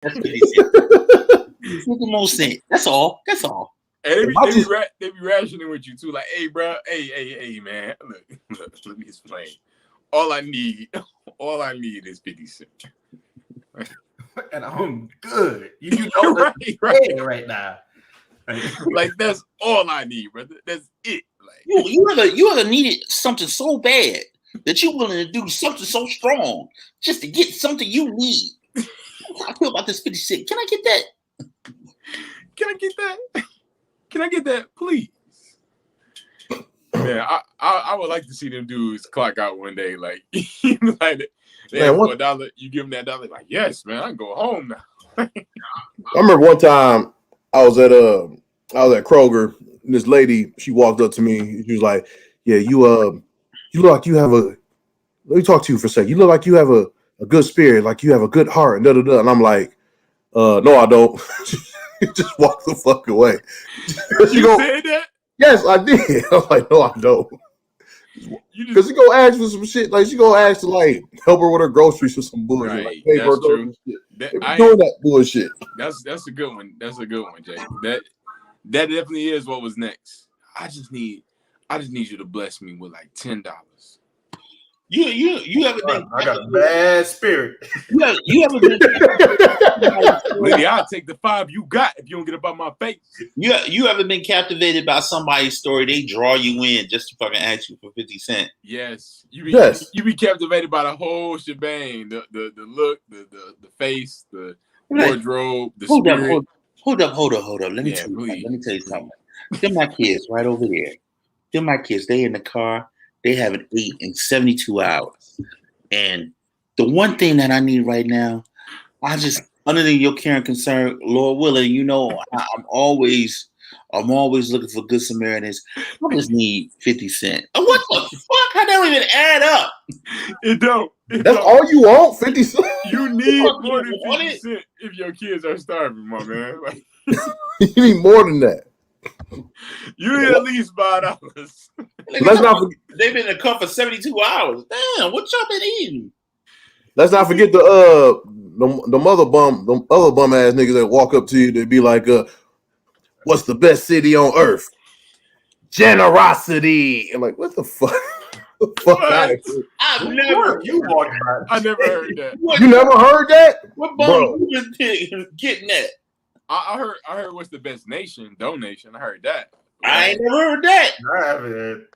That's 50 cents. 50 more cent. That's all. That's all. And they be rationing with you too. Like, hey, bro, hey, man. Look, let me explain. All I need is 50 cents. And I'm good. You know right now. Like that's all I need, brother. That's it. Like you ever needed something so bad that you're willing to do something so strong just to get something you need. I feel about this 50 cent. Can I get that? Can I get that? Can I get that, please? Man, I would like to see them dudes clock out one day. Like, like they have for $1, you give them that $1. Like, yes, man, I can go home now. I remember one time I was at Kroger. And this lady, she walked up to me. She was like, "Yeah, you look like you have a. Let me talk to you for a second. You look like you have a good spirit, like you have a good heart." And And I'm like, "No, I don't." Just walk the fuck away. You said that? Yes, I did. I was like, "No, I don't." Because she go ask for some shit, like she go ask to like help her with her groceries or some bullshit. Right, like, that's true. Doing that bullshit. That's a good one. That's a good one, Jay. That definitely is what was next. I just need you to bless me with like $10. You ever been? I got a bad spirit. You ever been? Lady, I'll take the 5 you got if you don't get up out my face. You ever been captivated by somebody's story? They draw you in just to fucking ask you for 50 cents. Yes, you be captivated by the whole shebang. The look, the face, the wardrobe, the spirit. Hold up. Let me tell you something. They're my kids right over there. They're my kids. They in the car. They haven't eaten in 72 hours. And the one thing that I need right now, under your care and concern, Lord willing, you know, I'm always looking for good Samaritans. I just need 50 cents. What the fuck? I don't even add up. It don't. That's all you want? 50 cents? You need more than 50 cents if your kids are starving, my man. Like, you need more than that. You need at least $5. Let's not forget, they've been in the car for 72 hours. Damn, what y'all been eating? Let's not forget the other bum ass niggas that walk up to you to be like, what's the best city on earth? Generosity. I'm like, what the fuck? I never heard that. You never heard that? What bum you been getting that? I heard what's the best nation? Donation. I heard that. I ain't never heard that. I haven't.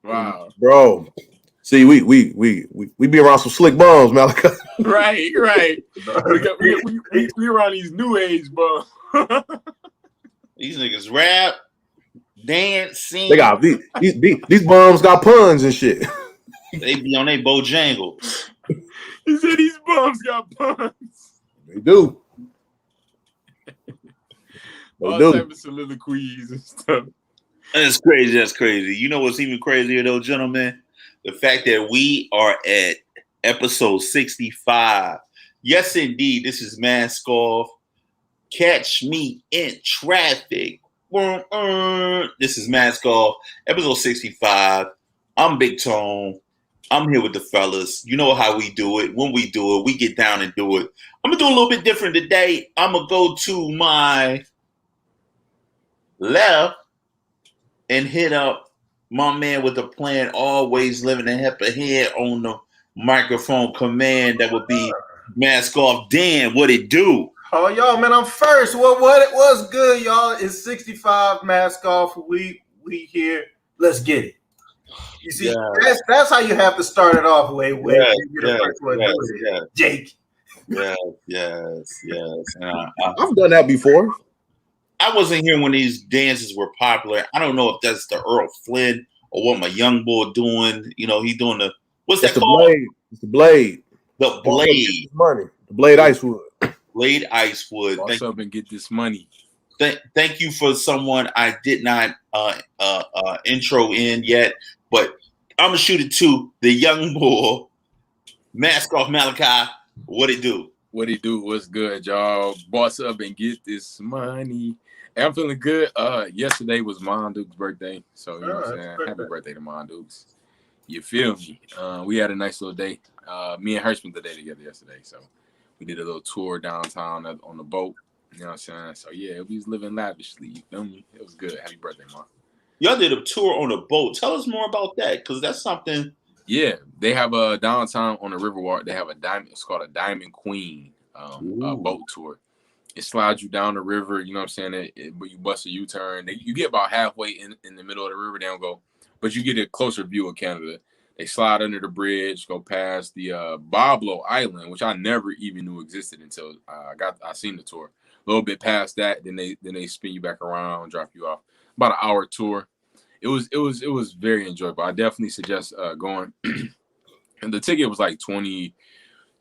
Wow, bro. See, we be around some slick bums, Malachi. Right. We around these new age bums. These niggas rap, dance, sing. They got these bums got puns and shit. They be on their Bojangles. He said these bums got puns. They do. All type of soliloquies and stuff. That's crazy. You know what's even crazier though, gentlemen? The fact that we are at episode 65. Yes, indeed. This is Mask Off. Catch me in traffic. This is Mask Off. Episode 65. I'm Big Tone. I'm here with the fellas. You know how we do it. When we do it, we get down and do it. I'm going to do a little bit different today. I'm going to go to my left and hit up my man with the plan, always living a hip ahead on the microphone command. That would be Mask Off. Dan, what it do? Oh, y'all, man, I'm first. What it was good, y'all. It's 65 Mask Off. We here. Let's get it. You see, that's how you have to start it off, way. Jake. Yes. And I've done that before. I wasn't here when these dances were popular. I don't know if that's the Earl Flynn or what my young boy doing. You know, he doing the what's that called? It's the blade. The blade. Money. The blade Icewood. Blade Icewood. What's up and get this money. Thank you for someone I did not intro in yet, but I'm gonna shoot it to the young boy, Mask Off Malachi. What it do? What it do? What's good, y'all? Boss up and get this money. And I'm feeling good. Yesterday was Mon Duke's birthday, so you know what I'm saying. Happy birthday to Mon Dukes. You feel me? We had a nice little day. Me and her spent the day together yesterday, so We did a little tour downtown on the boat. You know what I'm saying? So yeah, we was living lavishly. You feel me? It was good. Happy birthday, Mom. Y'all did a tour on a boat. Tell us more about that, because that's something. Yeah, they have a downtown on the Riverwalk. They have a diamond. It's called a Diamond Queen boat tour. It slides you down the river. You know what I'm saying? But you bust a U-turn. You get about halfway in the middle of the river. They don't go, but you get a closer view of Canada. They slide under the bridge, go past the Boblo Island, which I never even knew existed until I seen the tour. A little bit past that, then they spin you back around, drop you off. About an hour tour. It was very enjoyable. I definitely suggest going. And the ticket was like $21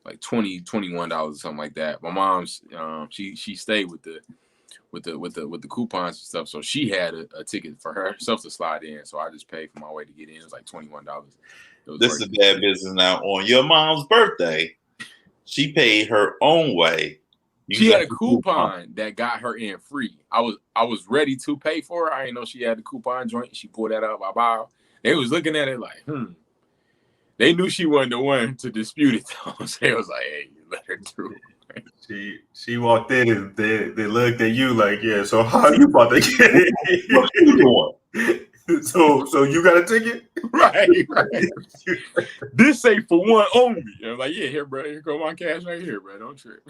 or something like that. My mom's she stayed with the coupons and stuff, so she had a ticket for herself to slide in. So I just paid for my way to get in. It was like $21. This is bad business now. On your mom's birthday, she paid her own way. She had a coupon that got her in free. I was ready to pay for her. I didn't know she had the coupon joint. She pulled that out. Wow. They was looking at it like, They knew she wasn't the one to dispute it though. So it was like, hey, let her through. She walked in and they looked at you like, yeah. So how you about to get it? What you doing? So you got a ticket? Right. This say for one only. I was like, yeah, here, bro. Here go my cash right here, bro. Don't trip.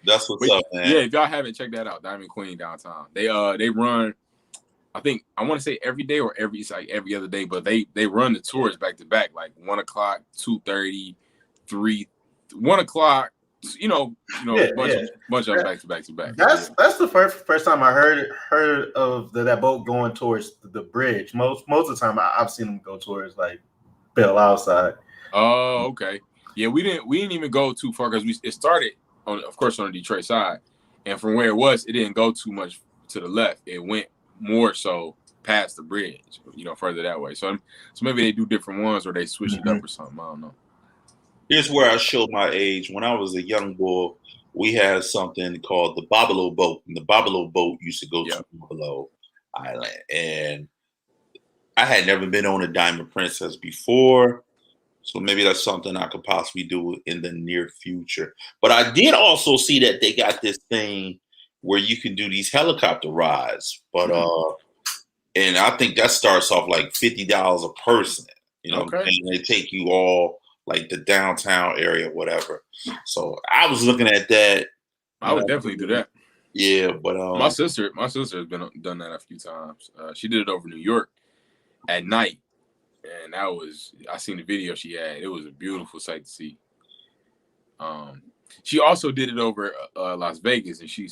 That's what's up, man. Yeah, if y'all haven't checked that out, Diamond Queen downtown. They run, I think I want to say every day or every other day, but they run the tours back to back, like 1 o'clock, 2:30, 3, 1 o'clock. Bunch of back to back. That's the first time I heard of that boat going towards the bridge. Most of the time I've seen them go towards like Bell outside. Oh, okay. Yeah, we didn't even go too far because it started on the Detroit side, and from where it didn't go too much to the left. It went more so past the bridge, further that way. So maybe they do different ones or they switch it up or something. I don't know. Here's where I showed my age. When I was a young boy, we had something called the Bobolo boat, and the Bobolo boat used to go to Bobolo Island. And I had never been on a Diamond Princess before, so maybe that's something I could possibly do in the near future. But I did also see that they got this thing where you can do these helicopter rides, but and I think that starts off like $50 a person. Okay. And they take you all like the downtown area, whatever. So I was looking at that. I would definitely do that. Yeah, but my sister has done that a few times. She did it over New York at night, and I seen the video she had. It was a beautiful sight to see. She also did it over Las Vegas, and she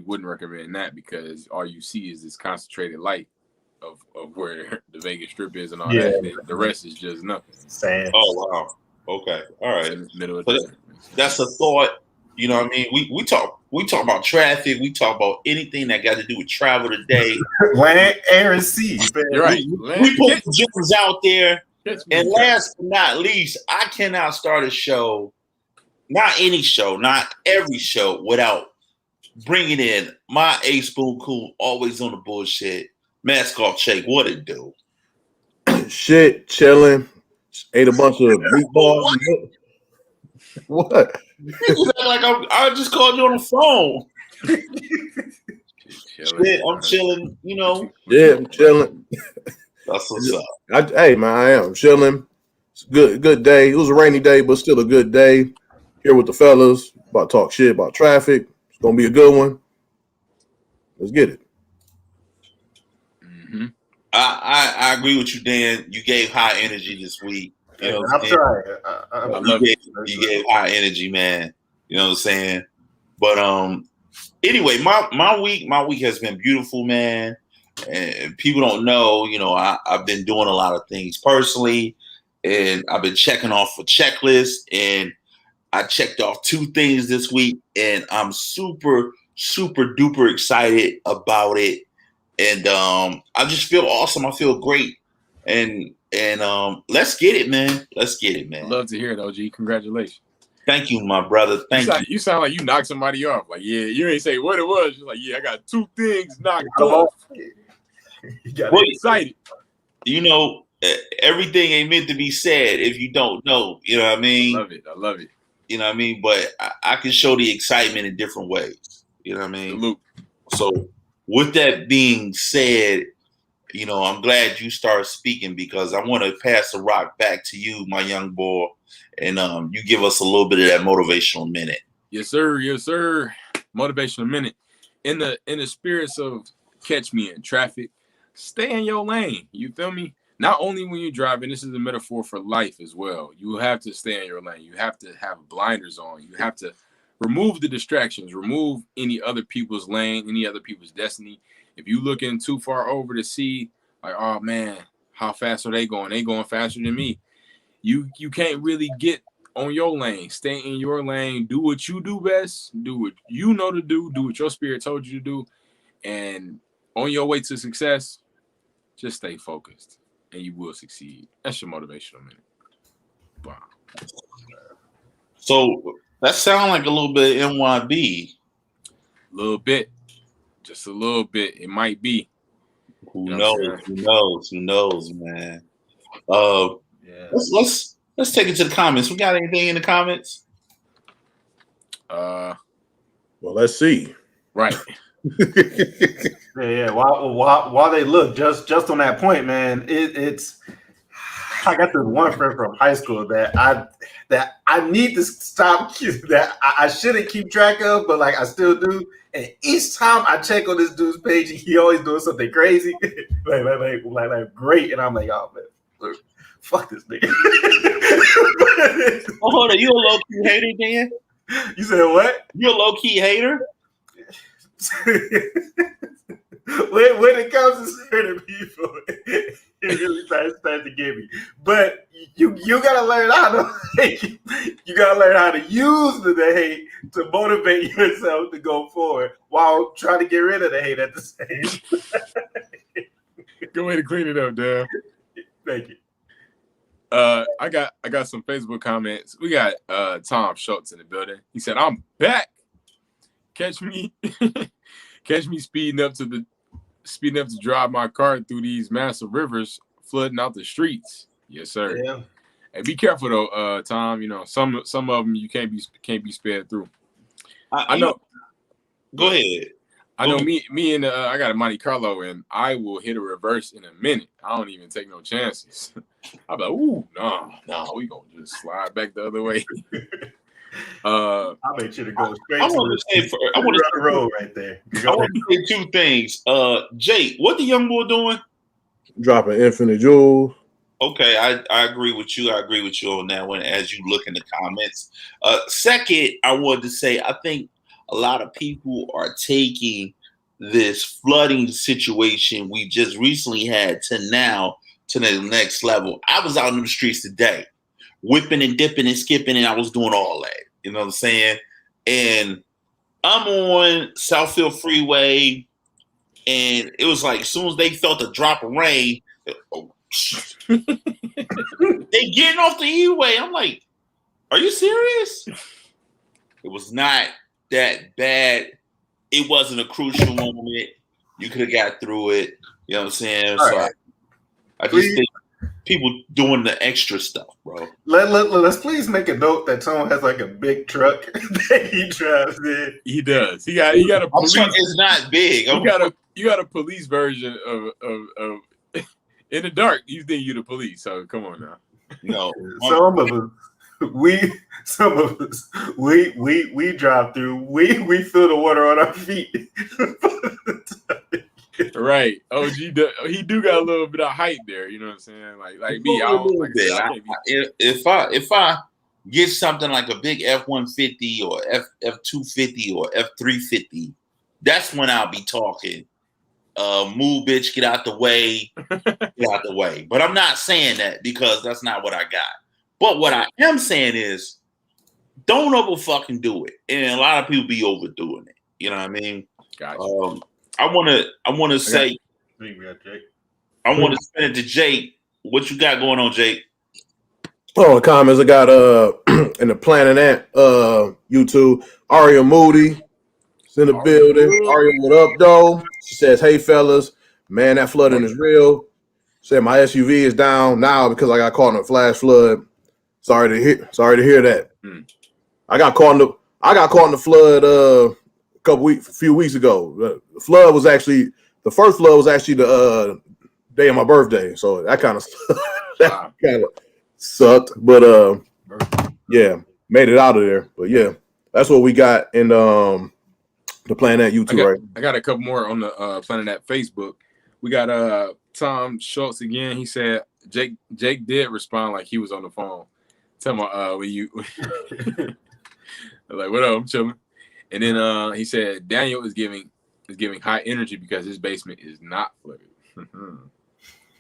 wouldn't recommend that because all you see is this concentrated light of where the Vegas Strip is and all that. The rest is just nothing. Sand. Oh wow. Okay. All right. Middle of that's a thought. You know what I mean? We talk about traffic. We talk about anything that got to do with travel today. Land, air, and sea. You're right. We put gems out there. And last but not least, I cannot start a show, not any show, not every show, without bringing in my ace spoon cool, always on the bullshit. Mask off, shake. What it do? Shit, chilling. Ate a bunch of meatballs. What? Like I just called you on the phone. Shit, I'm chilling. Yeah, I'm chilling. That's what's up. Hey man, I am chilling. It's a good day. It was a rainy day, but still a good day. Here with the fellas, about to talk shit about traffic. It's gonna be a good one. Let's get it. Mm-hmm. I agree with you, Dan. You gave high energy this week. I'm trying. You gave high energy, man. You know what I'm saying? But anyway, my week has been beautiful, man. And people don't know, I've been doing a lot of things personally, and I've been checking off a checklist, and I checked off 2 things this week, and I'm super, super duper excited about it. And I just feel awesome. I feel great. And let's get it, man. Let's get it, man. Love to hear it, OG. Congratulations. Thank you, my brother. Thank you. You sound like you knocked somebody off. Like, yeah, you ain't say what it was. You're like, yeah, I got 2 things knocked off. You got excited. Everything ain't meant to be said if you don't know. You know what I mean? I love it. You know what I mean? But I can show the excitement in different ways. You know what I mean? Salute. So with that being said, you know, I'm glad you started speaking because I want to pass the rock back to you, my young boy, and you give us a little bit of that motivational minute. Yes, sir. Yes, sir. Motivational minute. In the spirits of catch me in traffic, stay in your lane. You feel me? Not only when you're driving, this is a metaphor for life as well. You have to stay in your lane. You have to have blinders on. You have to remove the distractions, remove any other people's lane, any other people's destiny. If you looking too far over to see, like, oh man, how fast are they going? They going faster than me. You can't really get on your lane. Stay in your lane. Do what you do best. Do what you know to do. Do what your spirit told you to do. And on your way to success, just stay focused, and you will succeed. That's your motivational minute. Wow. So that sounds like a little bit of NYB. A little bit. Just a little bit. It might be. Who knows, man. Let's take it to the comments. We got anything in the comments? Well, let's see. Right. Yeah. While they look, just on that point, man, it's. I got this one friend from high school that I need to stop, that I shouldn't keep track of, but like I still do. And each time I check on this dude's page, he always doing something crazy, like great. And I'm like, oh man, fuck this nigga. Oh, hold on, you a low key hater, Dan? You said what? You a low key hater? when it comes to certain people, it really starts to get me. But you gotta learn how to hate. You gotta learn how to use the hate to motivate yourself to go forward while trying to get rid of the hate at the same time. Good way to clean it up, Dan. Thank you. I got some Facebook comments. We got Tom Schultz in the building. He said, "I'm back. Catch me speeding up to drive my car through these massive rivers flooding out the streets." Yes, sir. Yeah. Hey, be careful though, Tom. You know, some of them you can't be spared through. I know. Go ahead. I know me and I got a Monte Carlo, and I will hit a reverse in a minute. I don't even take no chances. I'm like, ooh, no, we gonna just slide back the other way. I bet you to go straight. I want to the road right there. I want to say two things. Jake, what the young boy doing? Dropping Infinite Jewels. Okay, I agree with you. I agree with you on that one as you look in the comments. Second, I wanted to say I think a lot of people are taking this flooding situation we just recently had to the next level. I was out in the streets today, whipping and dipping and skipping, and I was doing all that. You know what I'm saying? And I'm on Southfield Freeway, and it was like as soon as they felt a drop of rain, they getting off the E-way. I'm like, are you serious? It was not that bad. It wasn't a crucial moment. You could have got through it. You know what I'm saying? All so right. I just think people doing the extra stuff, bro. Let's please make a note that Tom has like a big truck that he drives in. He does. He got a police. It's not big. You got a police version of in the dark. You think you the police? So come on now. No, Some of us we drive through. We feel the water on our feet. Right. Oh, he do got a little bit of height there. You know what I'm saying? Like me, I don't like that. If I get something like a big F-150 or F-250 or F-350, that's when I'll be talking. Move, bitch, get out the way, get out the way. But I'm not saying that because that's not what I got. But what I am saying is, don't over fucking do it. And a lot of people be overdoing it. You know what I mean? Gotcha. I want to say, I want to send it to Jake. What you got going on, Jake? Oh, the comments I got in the Planet Ant YouTube. Aria Moody is in the building. Aria, what up, though? She says, "Hey fellas, man, that flooding is real." Said my SUV is down now because I got caught in a flash flood. Sorry to hear that. I got caught in the flood a few weeks ago. The first flood was actually the day of my birthday, so that kind of sucked. But yeah, made it out of there. But yeah, that's what we got in the Planet YouTube, right? I got a couple more on the Planet Facebook. We got Tom Schultz again. He said Jake did respond like he was on the phone. Tell me when you like, what up? I'm chilling. And then he said Daniel is giving high energy because his basement is not flooded.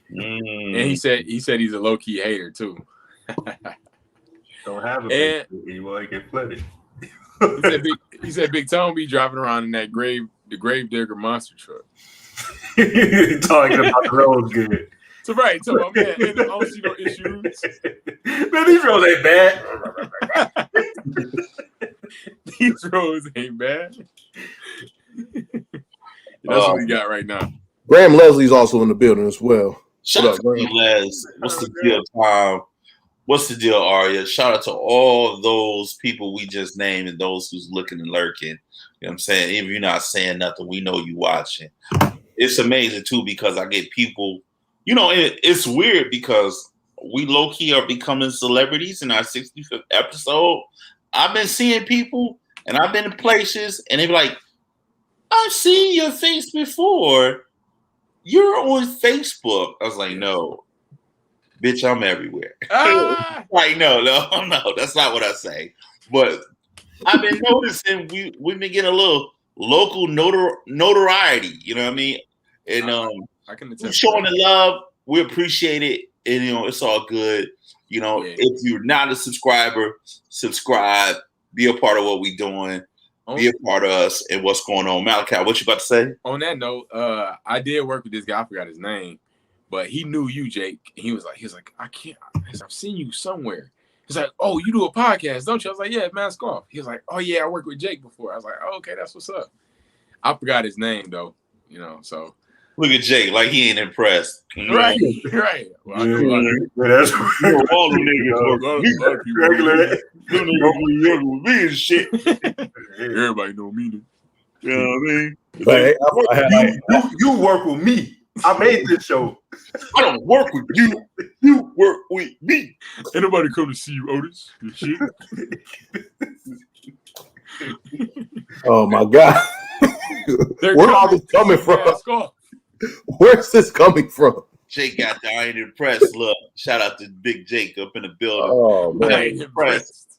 And he said he's a low key hater too. Don't have a basement anymore. Get flooded. He said Big Tom be driving around in that the Gravedigger monster truck. Talking about the roads good. So right, so my man, I don't see no issues. Man, these roads ain't bad. These roads ain't bad. That's what we got right now. Graham Leslie's also in the building as well. Shout out to Les. What's the deal, Tom? What's the deal, Aria? Shout out to all those people we just named and those who's looking and lurking. You know what I'm saying? Even if you're not saying nothing, we know you watching. It's amazing, too, because I get people, it's weird because we low-key are becoming celebrities in our 65th episode. I've been seeing people and I've been in places and they be like, I've seen your face before. You're on Facebook. I was like, no. Bitch, I'm everywhere. Like, no, that's not what I say. But I've been noticing we've been getting a little local notoriety. You know what I mean? And I can we're showing the love. We appreciate it, and it's all good. If you're not a subscriber, subscribe. Be a part of what we're doing. Be a part of us and what's going on. Malachi, what you about to say? On that note, I did work with this guy. I forgot his name. But he knew you, Jake. He was like, I've seen you somewhere. He's like, oh, you do a podcast, don't you? I was like, yeah, Mask Off. He was like, oh yeah, I worked with Jake before. I was like, oh, okay, that's what's up. I forgot his name though, so. Look at Jake, like he ain't impressed. Right. Well, I know That's all the niggas regular. With me and shit. Everybody know me. You know what I mean? You work with me. I made this show. I don't work with you. You work with me. Ain't nobody come to see you, Otis. Shit. Oh my God. Where are this coming from? Where's this coming from? Jake got the I ain't impressed. Look, shout out to Big Jake up in the building. Oh man. I ain't impressed.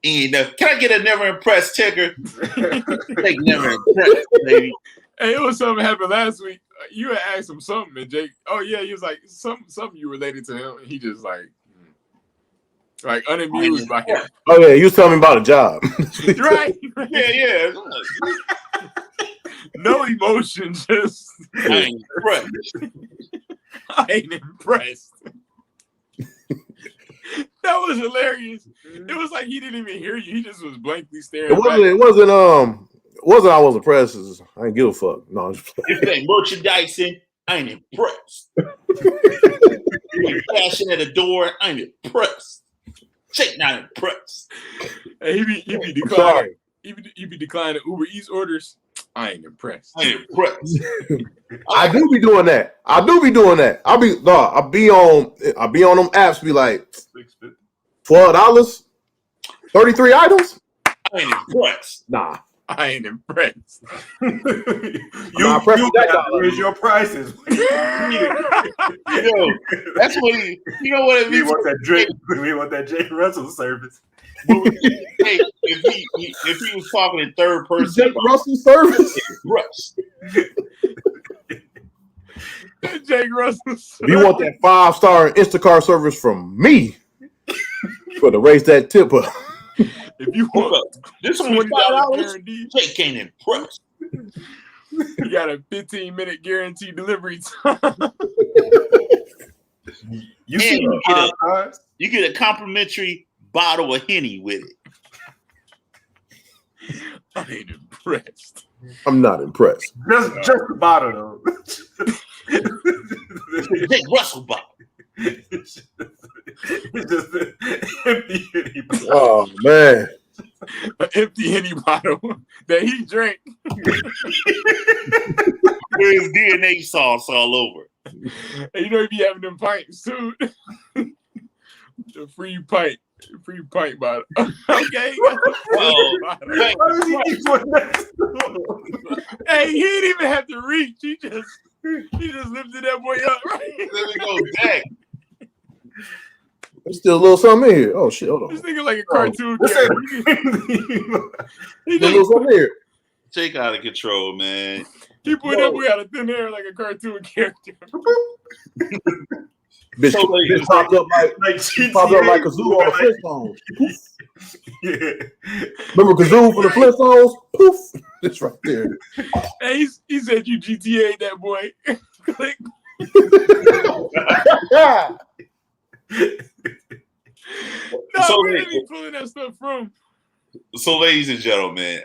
Can I get a never impressed ticker? Jake never impressed, baby. Hey, it was something happened last week. You had asked him something, and Jake, oh yeah, he was like something you related to him, and he just like unamused by him. Oh yeah, you was telling me about a job. Right? Yeah. No emotion, just I ain't impressed. I ain't impressed. That was hilarious. It was like he didn't even hear you. He just was blankly staring. It wasn't I wasn't impressed. I didn't give a fuck. No, I'm just if it ain't merchandising, I ain't impressed. You flashing at a door, I ain't impressed. Jake not impressed. Hey, he be declining. He be declining Uber Eats orders. I ain't impressed. I ain't impressed. I do be doing that. I'll be on them apps. Be like $12, 33 items. I ain't impressed. Nah. I ain't impressed. You raise your prices. Yo, that's what you know what it means. We want that Jake Russell service. Hey, if he was talking in third person, Jake Russell service. Russ. Jake Russell. If you want that 5-star Instacart service from me, you better raise that tip up. If you want this $20 guarantee, Jake ain't impressed. You got a 15-minute guarantee delivery time. You get a complimentary bottle of Henny with it. I ain't impressed. I'm not impressed. Just the bottle though. Jake Russell bottle. It's just empty. Oh man. an empty Henny bottle that he drank. There's DNA sauce all over. And you know he be having them pints too. The free pint bottle. Okay. Well, Hey, he didn't even have to reach. He just lifted that boy up. Right? there we go, Dak. There's still a little something in here. Oh shit, hold on. This nigga like a cartoon What's character. He There's a little something here. Jake out of control, man. He put that boy out of thin air like a cartoon character. Bitch, So, like, bitch popped up like Kazoo on the Flintstones. Yeah. Remember Kazoo for the Flintstones? Poof. It's right there. Hey, he said you GTA that boy. Click. No, So, where did he pulling that stuff from? So, ladies and gentlemen,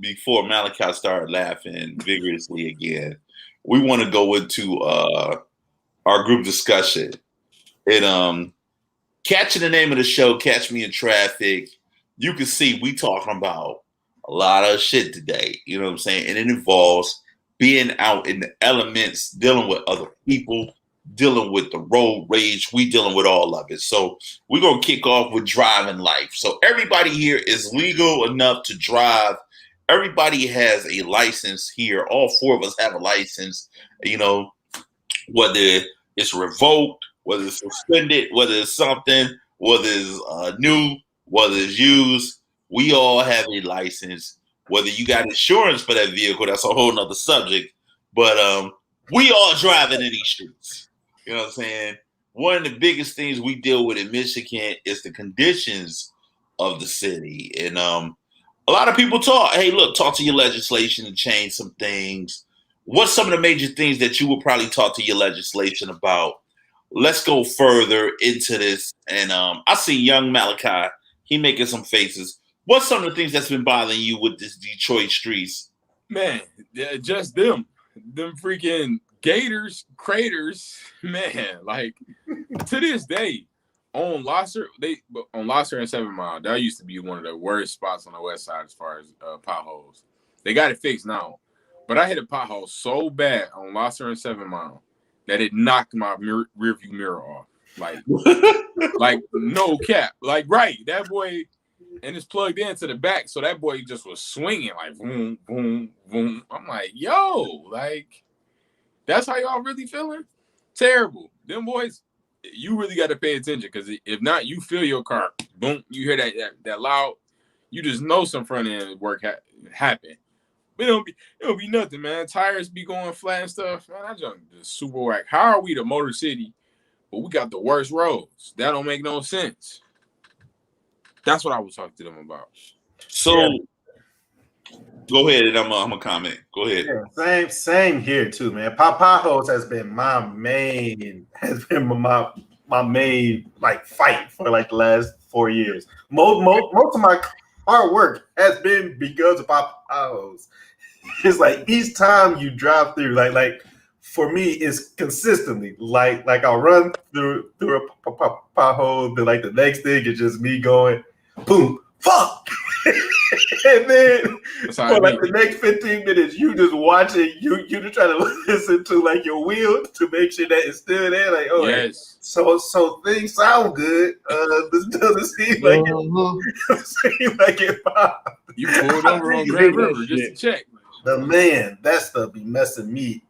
before Malachi started laughing vigorously again, we want to go into our group discussion. And catching the name of the show, Catch Me in Traffic, you can see we talking about a lot of shit today. You know what I'm saying? And it involves being out in the elements, dealing with other people, dealing with the road rage. We dealing with all of it. So we're going to kick off with driving life. So everybody here is legal enough to drive. Everybody has a license here. All four of us have a license, you know, whether it's revoked, whether it's suspended, whether it's something, whether it's new, whether it's used. We all have a license. Whether you got insurance for that vehicle, that's a whole nother subject. But we all driving in these streets. You know what I'm saying? One of the biggest things we deal with in Michigan is the conditions of the city. And a lot of people talk to your legislation and change some things. What's some of the major things that you would probably talk to your legislation about? Let's go further into this. And I see young Malachi. He making some faces. What's some of the things that's been bothering you with this Detroit streets? Man, just them freaking gators, craters, man. Like to this day, on Losser and 7 Mile, that used to be one of the worst spots on the west side as far as potholes. They got it fixed now, but I hit a pothole so bad on Losser and 7 Mile that it knocked my rearview mirror off. Like no cap. Like right, that boy. And it's plugged into the back, so that boy just was swinging like boom, boom, boom. I'm like, yo, like that's how y'all really feeling? Terrible. Them boys, you really got to pay attention because if not, you feel your car boom. You hear that loud, you just know some front end work happened. But it don't be nothing, man. Tires be going flat and stuff. Man, that junk is super whack. How are we the Motor City, but we got the worst roads? That don't make no sense. That's what I was talking to them about. So, go ahead, and I'm gonna comment. Go ahead. Yeah, same here too, man. Potholes has been my main like fight for like the last 4 years. Most of my hard work has been because of potholes. It's like each time you drive through, like for me, it's consistently like I'll run through a pothole. Then like the next thing is just me going. Boom, fuck. And then for like the next 15 minutes, you just watching, you just trying to listen to like your wheel to make sure that it's still there. Like, oh, yes. So things sound good. This doesn't seem like it. You pulled over on Grand River just to check. The man, that stuff be messing me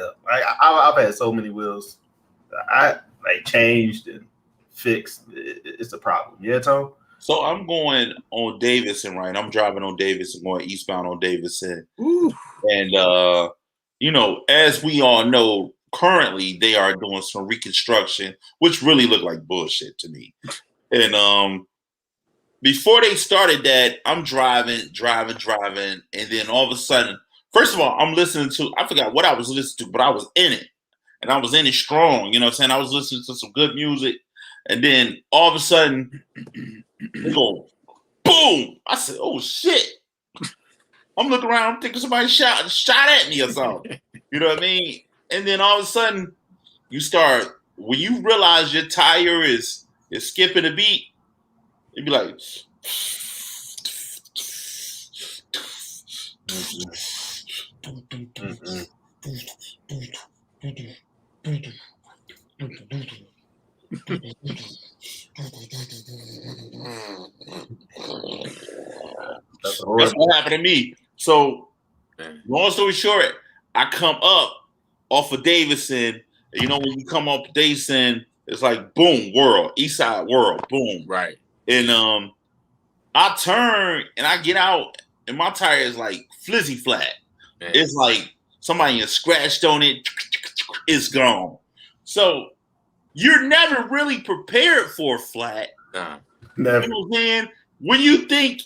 up. I've had so many wheels. I like changed and fixed. It's a problem. Yeah, Tom? So I'm going on Davidson, right? I'm driving on Davidson, going eastbound on Davidson. Ooh. And, you know, as we all know, currently they are doing some reconstruction, which really look like bullshit to me. And before they started that, I'm driving. And then all of a sudden, first of all, I'm listening to, I forgot what I was listening to, but I was in it. And I was in it strong. You know what I'm saying? I was listening to some good music. And then all of a sudden, they go, boom! I said, oh shit. I'm looking around, I'm thinking somebody shot at me or something. You know what I mean? And then all of a sudden, when you realize your tire is skipping a beat, you'd be like, That's what happened to me. So, long story short, I come up off of Davidson. You know, when you come up Davidson, it's like boom, world, East Side world, boom. Right. And I turn and I get out, and my tire is like flizzy flat. Man. It's like somebody has scratched on it. It's gone. So you're never really prepared for a flat. Never. You know what I'm saying? When you think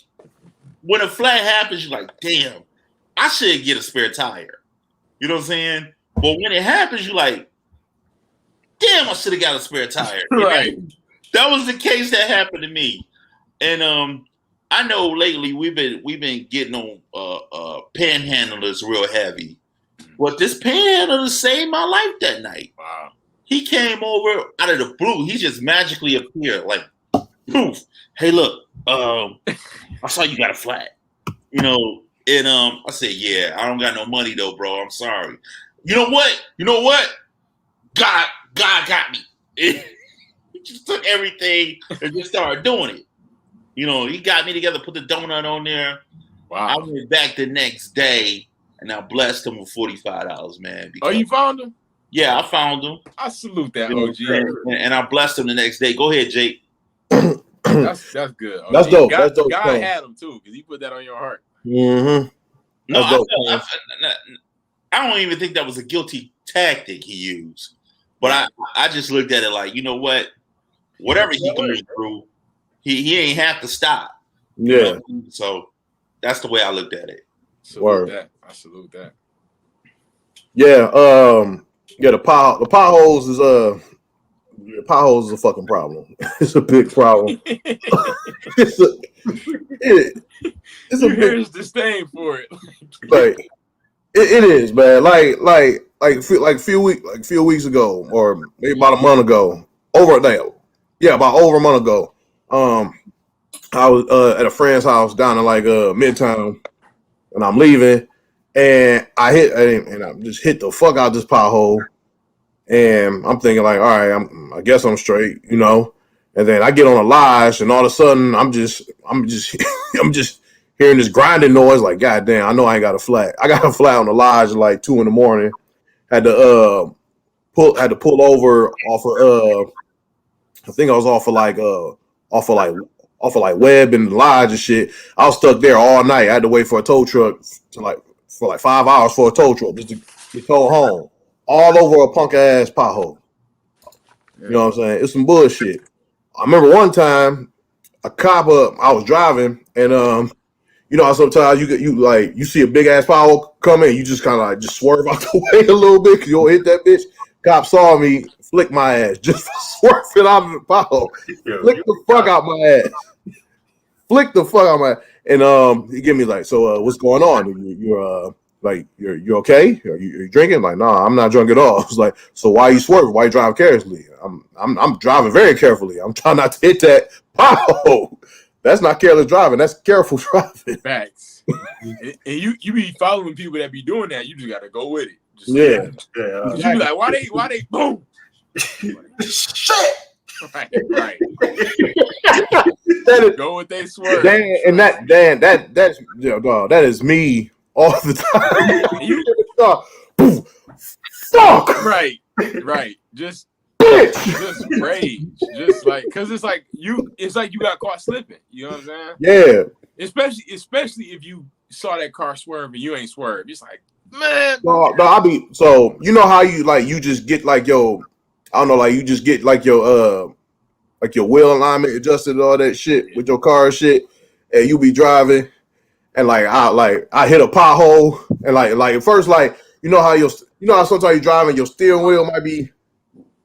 when a flat happens, you're like, damn, I should get a spare tire. You know what I'm saying? But when it happens, you're like, damn, I should have got a spare tire. Right. That was the case that happened to me. And I know lately we've been getting on panhandlers real heavy. But this panhandler saved my life that night. Wow. He came over out of the blue. He just magically appeared like, poof. Hey, look, I saw you got a flat. You know, and I said, yeah, I don't got no money though, bro. I'm sorry. You know what? God got me. He just took everything and just started doing it. You know, he got me together, put the donut on there. Wow. I went back the next day and I blessed him with $45, man. Oh, you found him? Yeah, I found him. I salute that, OG. And I blessed him the next day. Go ahead, Jake. That's good. OG. That's dope. God, that's dope. God had him too, because he put that on your heart. Mm-hmm. No, I don't even think that was a guilty tactic he used. But I just looked at it like, you know what? Whatever he goes through, he ain't have to stop. Yeah. You know? So that's the way I looked at it. I salute that. Yeah. Yeah. The potholes is potholes is a fucking problem. It's a big problem. it's a big disdain for it. Like it is, man. Like a few weeks ago, or maybe about a month ago, about over a month ago. I was at a friend's house down in like Midtown, and I'm leaving, and I just hit the fuck out this pothole, and I'm thinking like, all right, I guess I'm straight, you know. And then I get on a Lodge, and all of a sudden I'm just I'm just hearing this grinding noise. Like, God damn, I know I ain't got a flat. I got a flat on the Lodge at like 2 a.m. Had to pull over off of I think I was off of Webb and Lodge and shit. I was stuck there all night. I had to wait for a tow truck for 5 hours for a tow truck just to tow home. All over a punk ass pothole. You know what I'm saying? It's some bullshit. I remember one time a cop I was driving, and you know how sometimes you see a big ass pothole coming, you just kind of like just swerve out the way a little bit because you'll hit that bitch. Cop saw me, flick my ass, just swerving out of the pothole. Flick the fuck out my ass. Flick the fuck out my ass. And he give me like, so what's going on? You're okay? Are you drinking? Like, no, I'm not drunk at all. I was like, so why are you swerving? Why you drive carelessly? I'm driving very carefully. I'm trying not to hit that pothole. That's not careless driving. That's careful driving. Facts. And you be following people that be doing that. You just gotta go with it. Yeah. You be like, why they boom? Shit. Right. Go with they swerve. That is me all the time. Fuck. Right. Just bitch. Just rage. Just like, cause it's like you got caught slipping. You know what I'm saying? Yeah. Especially if you saw that car swerve and you ain't swerved. It's like, man. No, I'll be so you know how you just get like your you just get like your wheel alignment adjusted and all that shit with your car and shit, and you be driving and I hit a pothole and like at first you know how sometimes you driving your steering wheel might be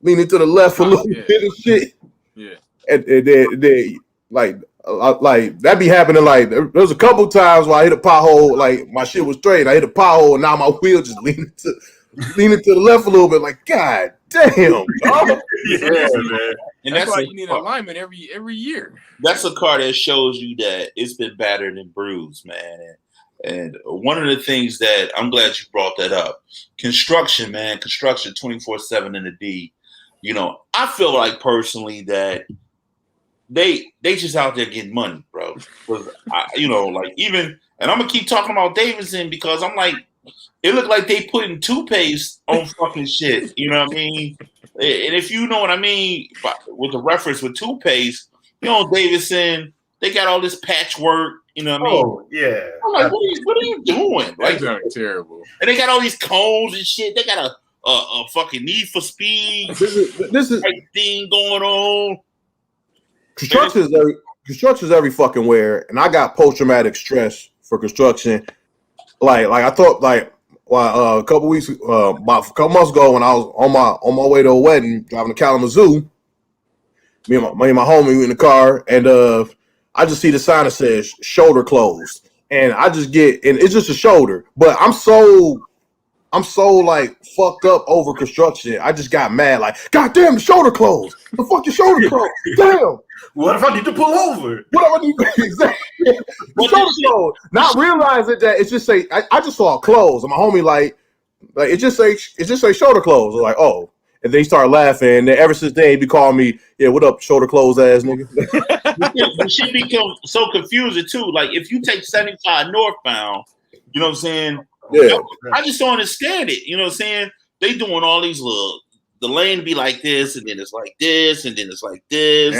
leaning to the left a little bit and shit. Yeah. And then like that be happening. Like there's a couple times where I hit a pothole, like my shit was straight. I hit a pothole and now my wheel just leaning to the left a little bit. Like, God damn. Yeah, man. And that's why you need alignment every year. That's a car that shows you that it's been battered and bruised, man. And one of the things that I'm glad you brought that up, construction, man, construction 24/7 in the D. I feel like personally that they just out there getting money, bro. And I'm gonna keep talking about Davidson because I'm like, it looked like they putting toothpaste on fucking shit. You know what I mean? And if you know what I mean with the reference with toothpaste, Davidson, they got all this patchwork. You know what I mean? Oh yeah. I'm like, what are you doing? That's terrible. And they got all these cones and shit. They got a fucking Need for Speed this is thing going on. Construction is every fucking where, and I got post traumatic stress for construction. Like I thought, a couple months ago, when I was on my way to a wedding, driving to Kalamazoo, me and my homie in the car, and I just see the sign that says shoulder closed, and I just and it's just a shoulder, but I'm so like fucked up over construction. I just got mad, like, God damn, the shoulder closed. The fucking shoulder closed. Damn. What if I need to pull over? What if I need to exactly the shoulder closed? Not realizing that it's just I just saw it close, and my homie like it just say shoulder closed. I was like, oh. And they start laughing, and ever since then, he be calling me, yeah, what up, shoulder closed ass nigga? The shit become so confusing too. Like if you take 75 northbound, you know what I'm saying? Yeah. I just don't understand it. You know what I'm saying? They doing all these the lane be like this, and then it's like this, and then it's like this.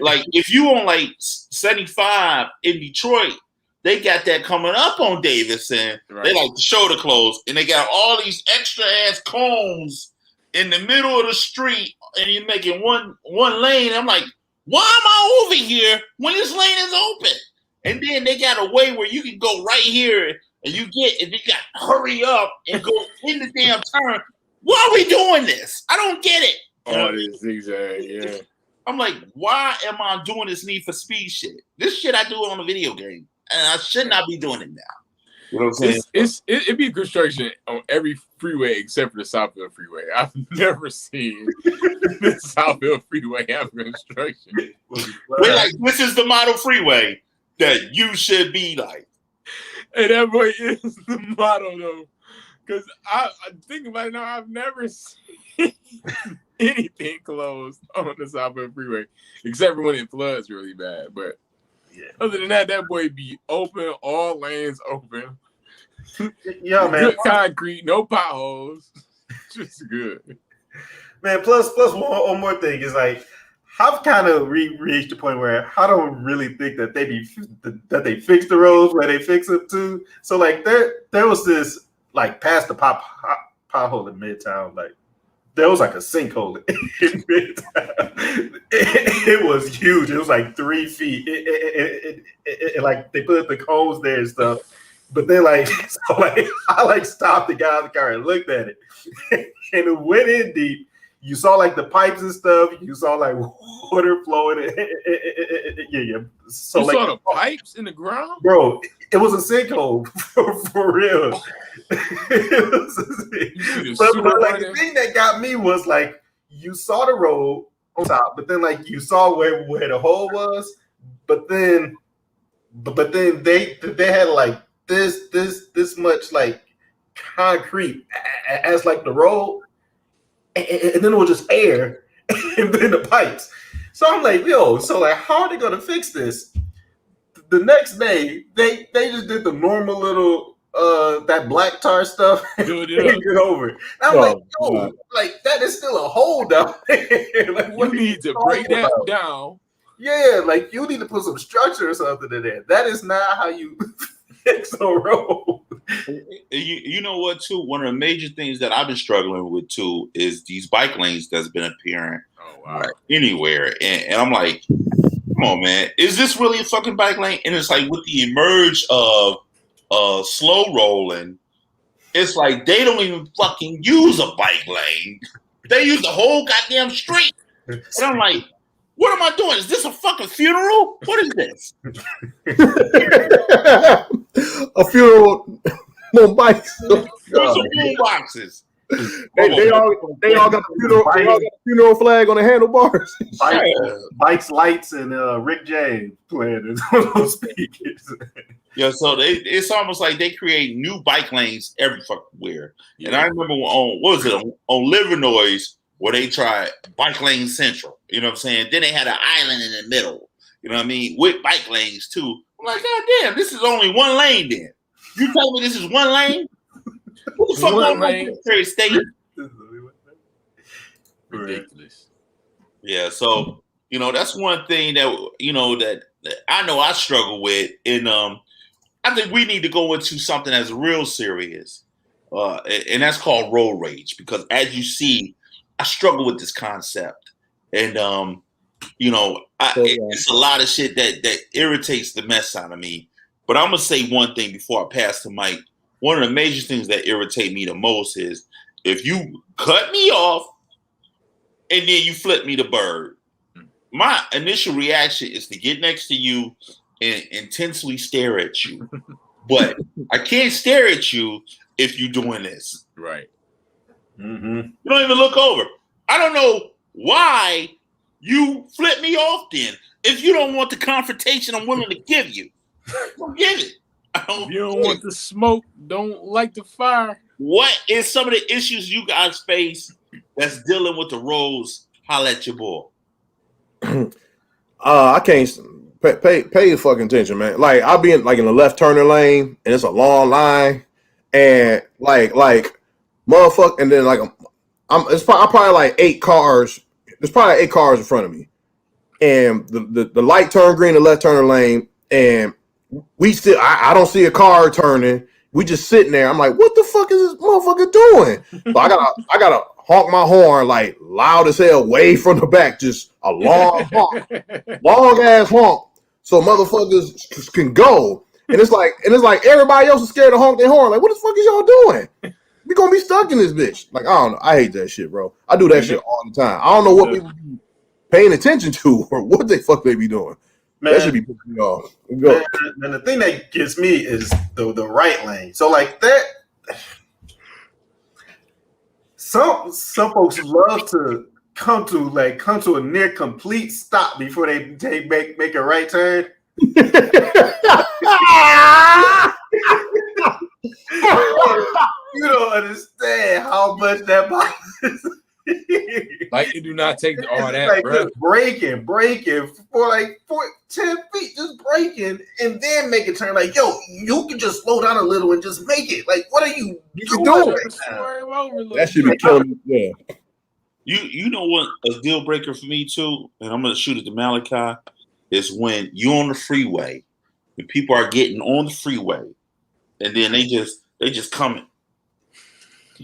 Like if you on like 75 in Detroit, they got that coming up on Davidson. Right. They like the shoulder close, and they got all these extra ass cones in the middle of the street, and you're making one lane. I'm like, why am I over here when this lane is open? And then they got a way where you can go right here, and you got to hurry up and go in the damn turn. Why are we doing this? I don't get it. This zigzag, yeah. I'm like, why am I doing this Need for Speed shit? This shit I do on a video game. And I should not be doing it now. You know what I'm saying? It'd be construction on every freeway except for the Southfield Freeway. I've never seen the Southfield Freeway have construction. This is the model freeway that you should be like. And that boy is the model though. Because I think about it now, I've never seen anything closed on the Southfield Freeway except for when it floods really bad. But yeah. Other than that, that boy be open, all lanes open. Yeah, man. Good concrete, no potholes. Just good. Man, plus one more thing is like, I've kind of reached the point where I don't really think that they fix the roads where they fix them too. So like there was this like past the pothole in Midtown, like there was like a sinkhole in Midtown. It was huge. It was like 3 feet. It like they put the cones there and stuff. But then I stopped the guy in the car and looked at it, and it went in deep. You saw like the pipes and stuff. You saw like water flowing. Yeah. So you like, saw the pipes in the ground, bro. It was a sinkhole for real. But like the thing that got me was like you saw the road on top, but then like you saw where the hole was, but then they had like this much like concrete as like the road, and then it was just air, and then the pipes. So I'm like, yo, so like how are they gonna fix this? The next day they just did the normal little that black tar stuff and get over it. And I'm like, yo, like that is still a hole down there. Like, you need to break that down. Yeah, like you need to put some structure or something in there. That is not how you fix a road. You know what, too? One of the major things that I've been struggling with, too, is these bike lanes that's been appearing anywhere. And I'm like, come on, man. Is this really a fucking bike lane? And it's like with the emerge of slow rolling, it's like they don't even fucking use a bike lane. They use the whole goddamn street. And I'm like, what am I doing? Is this a fucking funeral? What is this? A funeral on bikes. There's some boom boxes. They all got the funeral flag on the handlebars. Bikes, lights, and Rick James playing on those speakers. Yeah, so it's almost like they create new bike lanes every fucking where. Yeah. And I remember on Livernois where they tried bike lane central. You know what I'm saying? Then they had an island in the middle. You know what I mean? With bike lanes too. I'm like, God damn, this is only one lane then. You tell me this is one lane? What the fuck going on with State? Ridiculous. Yeah, so that's one thing that that I know I struggle with, and I think we need to go into something that's real serious, and that's called road rage. Because as you see, I struggle with this concept, and it's a lot of shit that irritates the mess out of me. But I'm gonna say one thing before I pass to Mike. One of the major things that irritate me the most is if you cut me off and then you flip me the bird. My initial reaction is to get next to you and intensely stare at you. But I can't stare at you if you're doing this. Right. Mm-hmm. You don't even look over. I don't know why you flip me off then. If you don't want the confrontation I'm willing to give you, don't give it. If you don't want the smoke, don't light the fire. What is some of the issues you guys face that's dealing with the roads? Holla at your boy. I can't pay your fucking attention, man. Like I'll be in the left turning lane and it's a long line and like motherfucker, and then I'm probably like 8 cars. There's probably 8 cars in front of me, and the light turned green, the left turning lane, and I don't see a car turning. We just sitting there. I'm like, what the fuck is this motherfucker doing? So I gotta honk my horn like loud as hell, way from the back, just a long honk, long ass honk, so motherfuckers can go. And it's like everybody else is scared to honk their horn. Like, what the fuck is y'all doing? We gonna be stuck in this bitch. Like, I don't know. I hate that shit, bro. I do that shit all the time. I don't know what people be paying attention to or what the fuck they be doing. Man, that should be pissing me off. And the thing that gets me is the right lane. So like that, some folks love to come to a near complete stop before they make a right turn. You don't understand how much that bothers. Like you do not take all that, like bro. Just breaking for like 10 feet, just breaking and then make it turn. Like, yo, you can just slow down a little and just make it. Like, what are you doing? That should be killing me. Yeah. You know what a deal breaker for me too, and I'm gonna shoot it to Malachi, is when you on the freeway and people are getting on the freeway and then they just come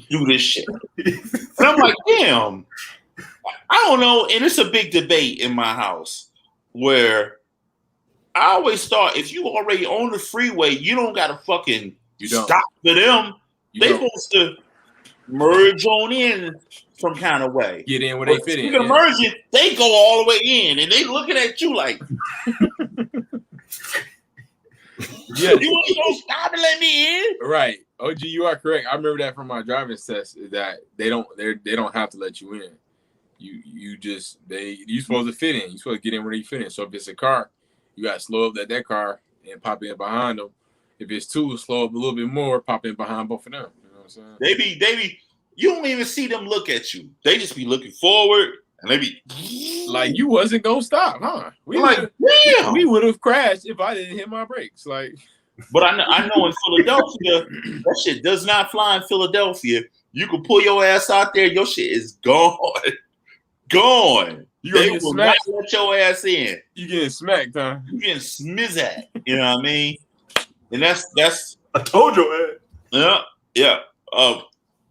do this shit. And I'm like, damn, I don't know. And it's a big debate in my house where I always thought if you already on the freeway, you don't gotta fucking stop for them. They supposed to merge on in some kind of way. Get in where they fit in. Merging, they go all the way in and they looking at you like yeah. You ain't gonna stop and let me in? Right. OG, you are correct. I remember that from my driving test that they don't have to let you in. You supposed to fit in. You supposed to get in where you fit in. So if it's a car, you gotta slow up that car and pop in behind them. If it's 2, slow up a little bit more, pop in behind both of them. You know what I'm saying? They be you don't even see them look at you. They just be looking forward and they be like you wasn't gonna stop, huh? We would have crashed if I didn't hit my brakes. Like, but I know in Philadelphia, that shit does not fly in Philadelphia. You can pull your ass out there, your shit is gone. Gone. They will not let your ass in. You getting smacked, huh? You getting smizzed. You know what I mean? And that's I told you, man. Yeah.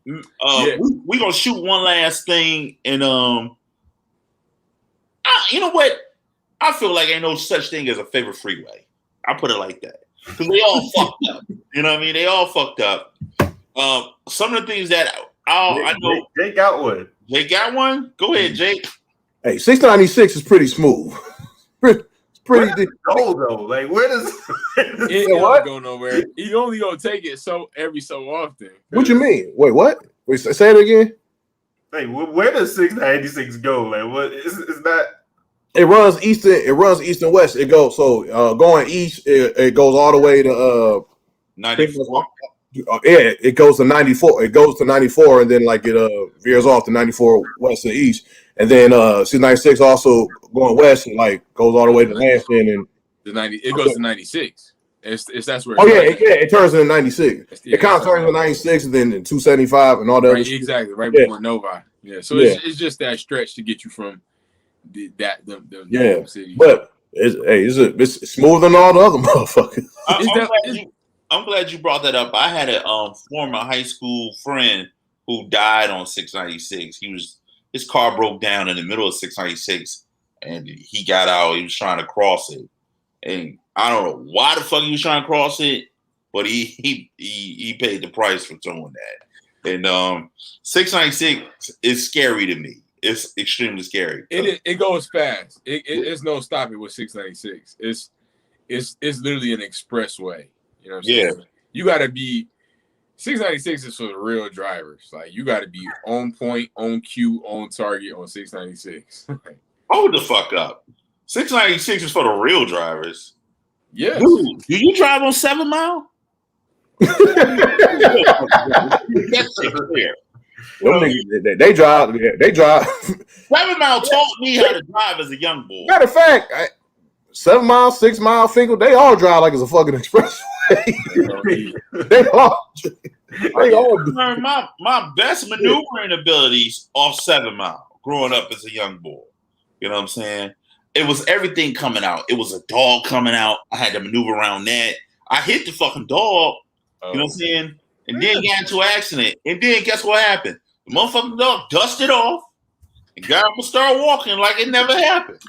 We gonna shoot one last thing, and you know what? I feel like ain't no such thing as a favorite freeway. I put it like that because they all fucked up. You know what I mean? They all fucked up. Some of the things that I know. Jake got one. Jake got one. Go ahead, Jake. Hey, 696 is pretty smooth. It's pretty. Go though. Like where does It don't go nowhere. You only gonna take it every so often. What you mean? Wait, what? Wait, say it again. Hey, where does 696 go? Like what is that? It runs east and west. It goes going east. It goes all the way to 94. Yeah, it goes to 94. It goes to 94, and then like it veers off to 94 west and east, and then 696 also going west and like goes all the way to Lansing and the 90. It goes to 96. It's that's where. It turns into 96. It kind of turns into 96, and then 275 and all that. Right, exactly, right before Novi. Yeah, so it's just that stretch to get you from the city. But it's smoother than all the other motherfuckers. I'm glad you brought that up. I had a former high school friend who died on 696. His car broke down in the middle of 696, and he got out. He was trying to cross it, and I don't know why the fuck he was trying to cross it, but he paid the price for doing that. And 696 is scary to me. It's extremely scary. It goes fast. It's no stopping with 696. It's literally an expressway. You know what I'm saying? Yeah. You got to be 696 is for the real drivers. Like you got to be on point, on cue, on target on 696. Hold the fuck up. 696 is for the real drivers. Yes. Dude, do you drive on 7 Mile? That's clear. They drive. 7 Mile taught me how to drive as a young boy. Matter of fact, 7 Mile, 6 Mile, Finkel, they all drive like it's a fucking expressway. they all learned my best maneuvering abilities off 7 Mile growing up as a young boy. You know what I'm saying? It was everything coming out. It was a dog coming out. I had to maneuver around that. I hit the fucking dog. You know what I'm saying? And then got into an accident. And then guess what happened? The motherfucking dog dusted off and got up and started walking like it never happened.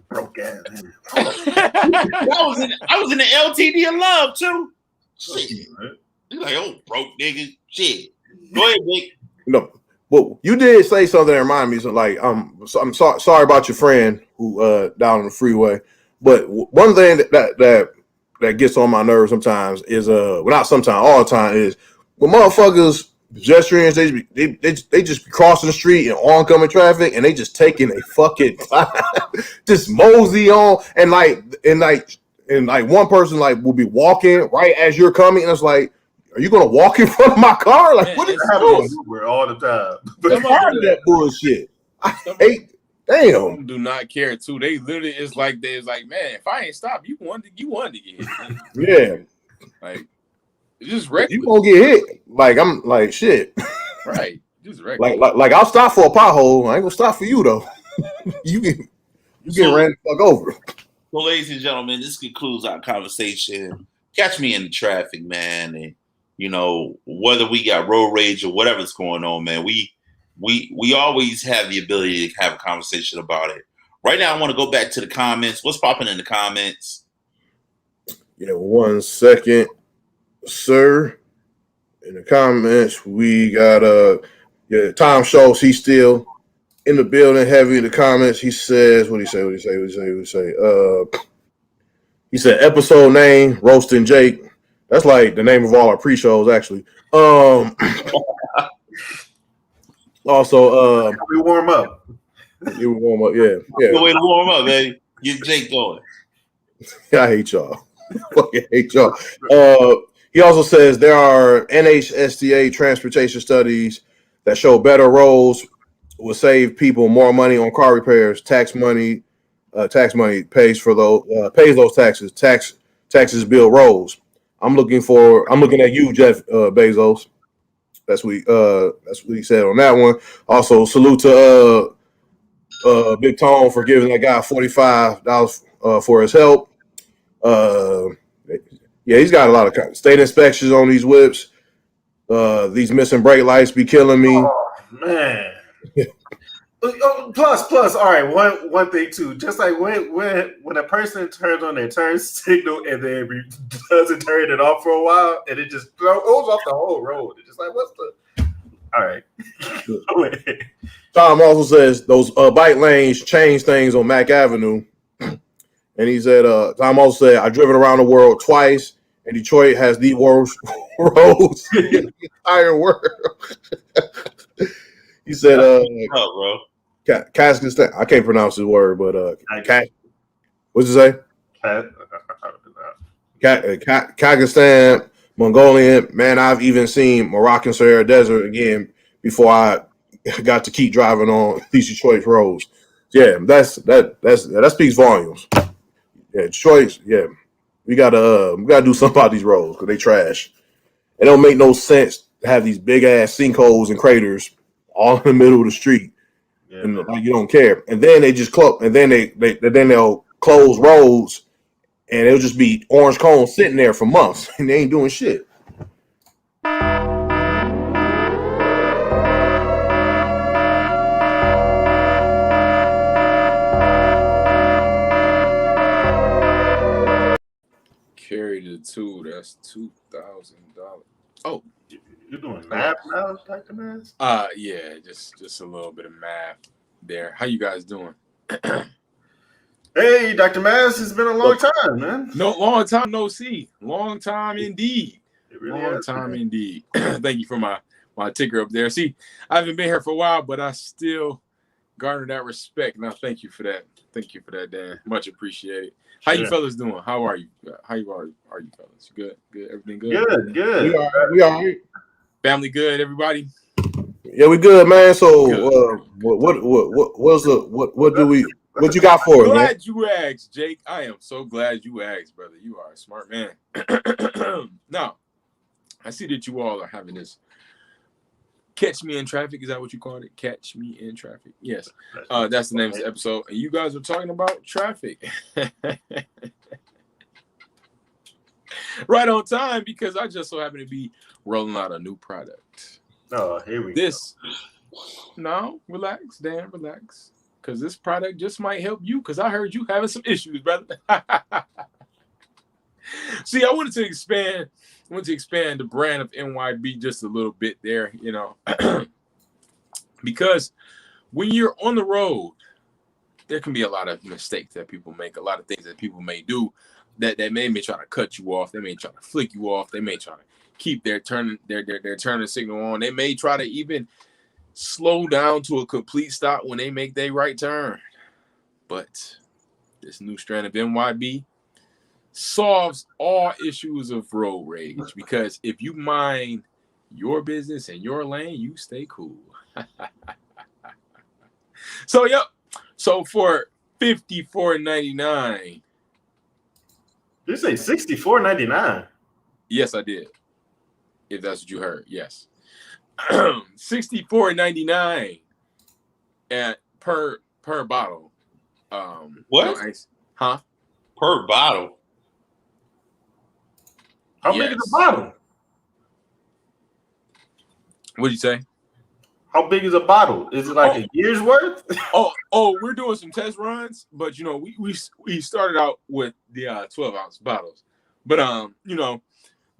Broke ass. I was in the LTD of love too. Shit. He's like, oh, broke nigga. Shit. Go ahead, Nick. No, well, you did say something that reminded me. So, like, I'm sorry about your friend who down on the freeway. But one thing that gets on my nerves sometimes is well, not sometimes, all the time is when motherfuckers pedestrians they just be crossing the street in oncoming traffic and they just taking a fucking time, just mosey on and one person like will be walking right as you're coming and it's like, are you gonna walk in front of my car? Like, what is doing? All the time. But part of that bullshit. I hate. Damn. Do not care too. They literally it's like man, if I ain't stopped, you wanted to get hit. Yeah. Like it's just reckless. You gonna get hit. Like I'm like shit. Right. Just reckless. Like I'll stop for a pothole. I ain't gonna stop for you though. you get ran the fuck over. So, ladies and gentlemen, this concludes our conversation. Catch me in the traffic, man. And you know, whether we got road rage or whatever's going on, man, we always have the ability to have a conversation about it. Right now, I want to go back to the comments. What's popping in the comments? Yeah, 1 second, sir. In the comments, we got Tom Schultz. He's still in the building, heavy in the comments. He says, what he say? He said episode name, Roasting Jake. That's like the name of all our pre-shows, actually. Also, we warm up. You warm up, yeah. Good way to warm up, baby. Get Jake going. I hate y'all. Fucking hate y'all. He also says there are NHSTA transportation studies that show better roads will save people more money on car repairs. Tax money pays for those taxes. Taxes build roads. I'm looking at you, Jeff Bezos. That's what he said on that one. Also, salute to Big Tone for giving that guy $45 for his help. Yeah, he's got a lot of state inspections on these whips. These missing brake lights be killing me. Oh man. Plus, all right. One thing too, just like when a person turns on their turn signal and then doesn't turn it off for a while, and it just goes off the whole road. It's just like, what's the? All right. Tom also says those bike lanes change things on Mac Avenue. And he said, Tom also said, I've driven around the world twice, and Detroit has the worst roads in the entire world. He said, bro. Kazakhstan. I can't pronounce his word, but what's it say? Kazakhstan, Mongolian. Man, I've even seen Moroccan Sahara Desert again before I got to keep driving on these Detroit roads. Yeah, that speaks volumes. Yeah, Detroit. Yeah, we gotta do something about these roads because they trash. It don't make no sense to have these big ass sinkholes and craters all in the middle of the street, and like you don't care. And then they just close, and then they'll close roads, and it'll just be orange cones sitting there for months, and they ain't doing shit. Carry the two. That's $2,000. Oh, you're doing math now, Dr. Maz? Yeah, just a little bit of math there. How you guys doing? Hey, Dr. Maz, it's been a long time, man. No, long time no see. Long time indeed. Really long time indeed. Thank you for my ticker up there. See, I haven't been here for a while, but I still garner that respect. Now, thank you for that. Thank you for that, Dan. Much appreciated. How you fellas doing? How are you? How are you fellas? Good. Everything good? Good. We all right. Family good, everybody? Yeah, we good, man. So what you got for us, man? Glad you asked, Jake. I am so glad you asked, brother. You are a smart man. Now, I see that you all are having this Catch Me in Traffic. Is that what you called it? Catch Me in Traffic. Yes. That's the name of the episode. And you guys are talking about traffic. Right on time, because I just so happen to be rolling out a new product. Oh, here we go. No, relax, Dan, relax. Because this product just might help you, because I heard you having some issues, brother. See, I wanted to expand the brand of NYB just a little bit there, because when you're on the road, there can be a lot of mistakes that people make, a lot of things that people may do that may try to cut you off. They may try to flick you off. They may try to keep their turning signal on. They may try to even slow down to a complete stop when they make their right turn. But this new strand of NYB solves all issues of road rage, because if you mind your business and your lane, you stay cool. So for $54.99. Did you say $64.99? Yes, I did. If that's what you heard, yes. $64.99 per bottle. What? Huh? Per bottle. How big is a bottle? What'd you say? How big is a bottle? Is it like a year's worth? We're doing some test runs, but we started out with the 12-ounce bottles, but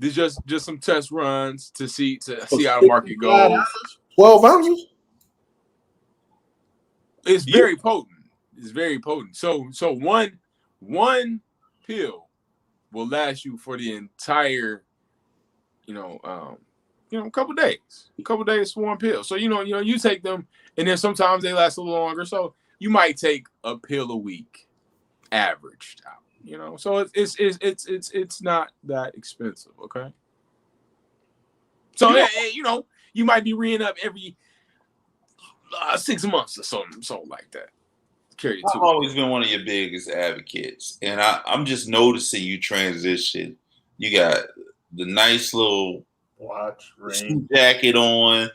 there's just some test runs to see how the market goes. 12 ounces. It's very potent. So one pill will last you for the entire couple days for one pill. So you take them, and then sometimes they last a little longer. So you might take a pill a week, averaged out. So it's not that expensive. Okay. So you might be reading up every 6 months or something like that. Carry it too. I've always been one of your biggest advocates, and I'm just noticing you transition. You got the nice little watch ring jacket on,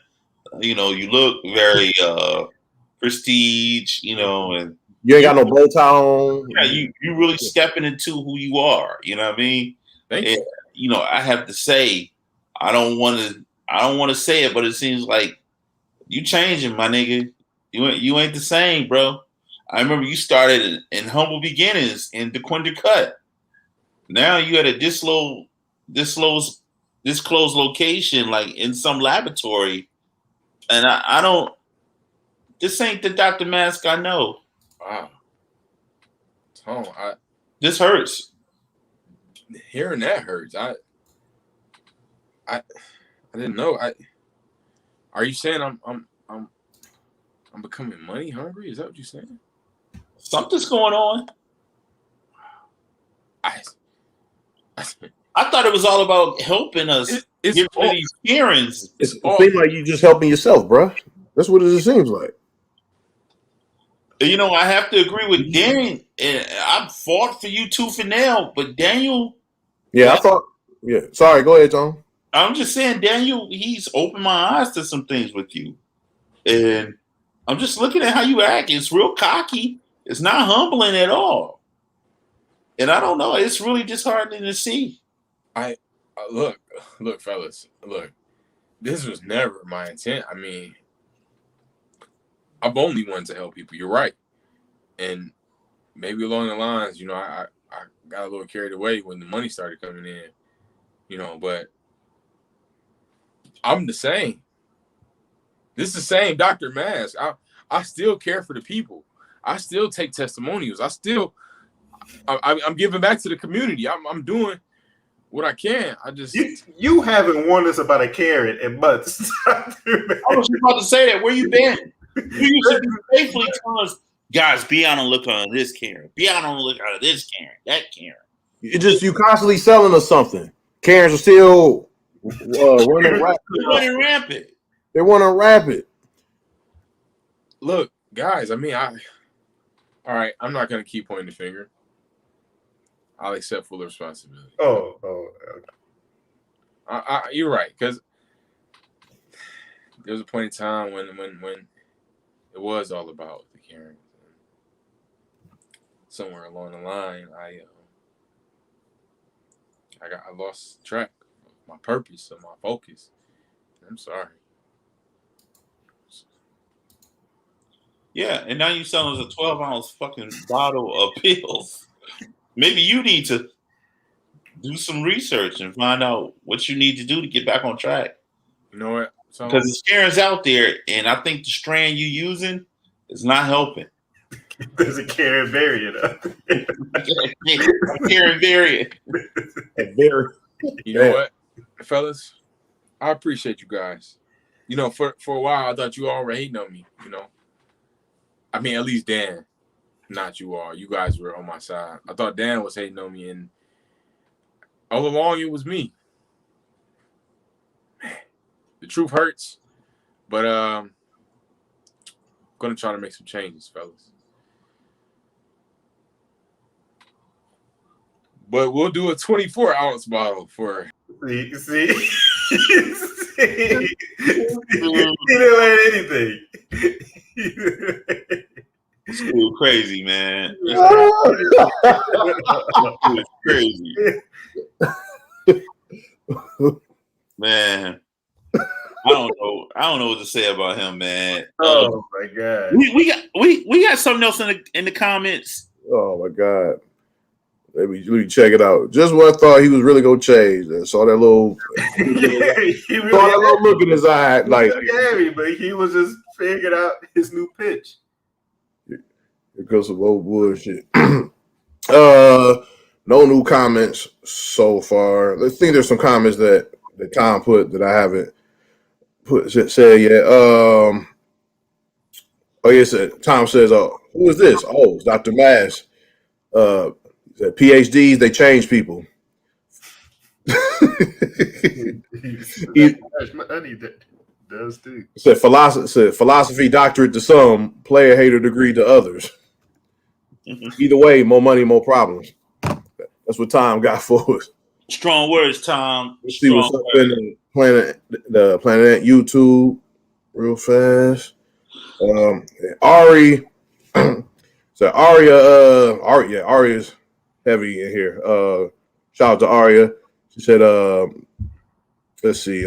you look very prestige, and you ain't got no bow tie on. Yeah, you really stepping into who you are. You know what I mean? Thank you. I have to say, I don't want to say it, but it seems like you changing, my nigga. You ain't the same, bro. I remember you started in humble beginnings in DeQuinder Cut. Now you at a disclosed location, like in some laboratory, and I don't. This ain't the Dr. Mask I know. Wow. This hurts. Hearing that hurts. I didn't know. Are you saying I'm becoming money hungry? Is that what you're saying? Something's going on. I thought it was all about helping us it's get rid of these Karens. It seems like you just helping yourself, bro. That's what it seems like. You know, I have to agree with Darren. And I fought for you tooth and nail, but Daniel. Yeah, I thought. Yeah, sorry. Go ahead, Tom. I'm just saying, Daniel. He's opened my eyes to some things with you, and I'm just looking at how you act. It's real cocky. It's not humbling at all. And I don't know. It's really disheartening to see. Look, fellas. Look, this was never my intent. I mean, I've only wanted to help people. You're right. And maybe along the lines, you know, I got a little carried away when the money started coming in, you know, but I'm the same. This is the same Dr. Mask. I still care for the people. I still take testimonials. I'm giving back to the community. I'm doing what I can. I just you haven't warned us about a Karen in months. I was about to say that. Where you been? You used to be faithfully telling us, guys, be on the lookout of this Karen. Be on the lookout of this Karen. That Karen. You constantly selling us something. Karens are still running rampant. They want to rapid. Look, guys. I mean, all right. I'm not gonna keep pointing the finger. I'll accept full responsibility. Okay. You're right, because there was a point in time when it was all about the Karens. Somewhere along the line, I lost track of my purpose, of my focus. I'm sorry. Yeah, and now you selling us a 12-ounce fucking bottle of pills. Maybe you need to do some research and find out what you need to do to get back on track. You know what? Because there's Karens out there, and I think the strand you're using is not helping. There's a Karen variant up there. Karen variant. You know what, fellas? I appreciate you guys. You know, for a while, I thought you all were hating on me, you know. I mean, at least Dan. Not you all. You guys were on my side. I thought Dan was hating on me, and all along it was me. Man, the truth hurts, but I'm gonna try to make some changes, fellas. But we'll do a 24-ounce bottle for. See? He didn't learn anything. It's cool, crazy, man. It's crazy. Man. I don't know what to say about him, man. Oh my god. We got something else in the comments. Oh my god. Let me check it out. Just when I thought he was really gonna change, I saw that little, look in his eye, like scary, but he was just figuring out his new pitch. Here goes some old bullshit. No new comments so far. I think there's some comments that Tom put that I haven't said yet. Oh yes, Tom says, who is this? Oh, it's Dr. Mass. PhDs, they change people. Money does too. Said philosophy doctorate to some, player hater degree to others. Either way, more money, more problems. That's what Tom got for us. Strong words, Tom. Let's see what's up in the Planet YouTube real fast. Ari. So Aria's heavy in here. Shout out to Aria. She said, let's see,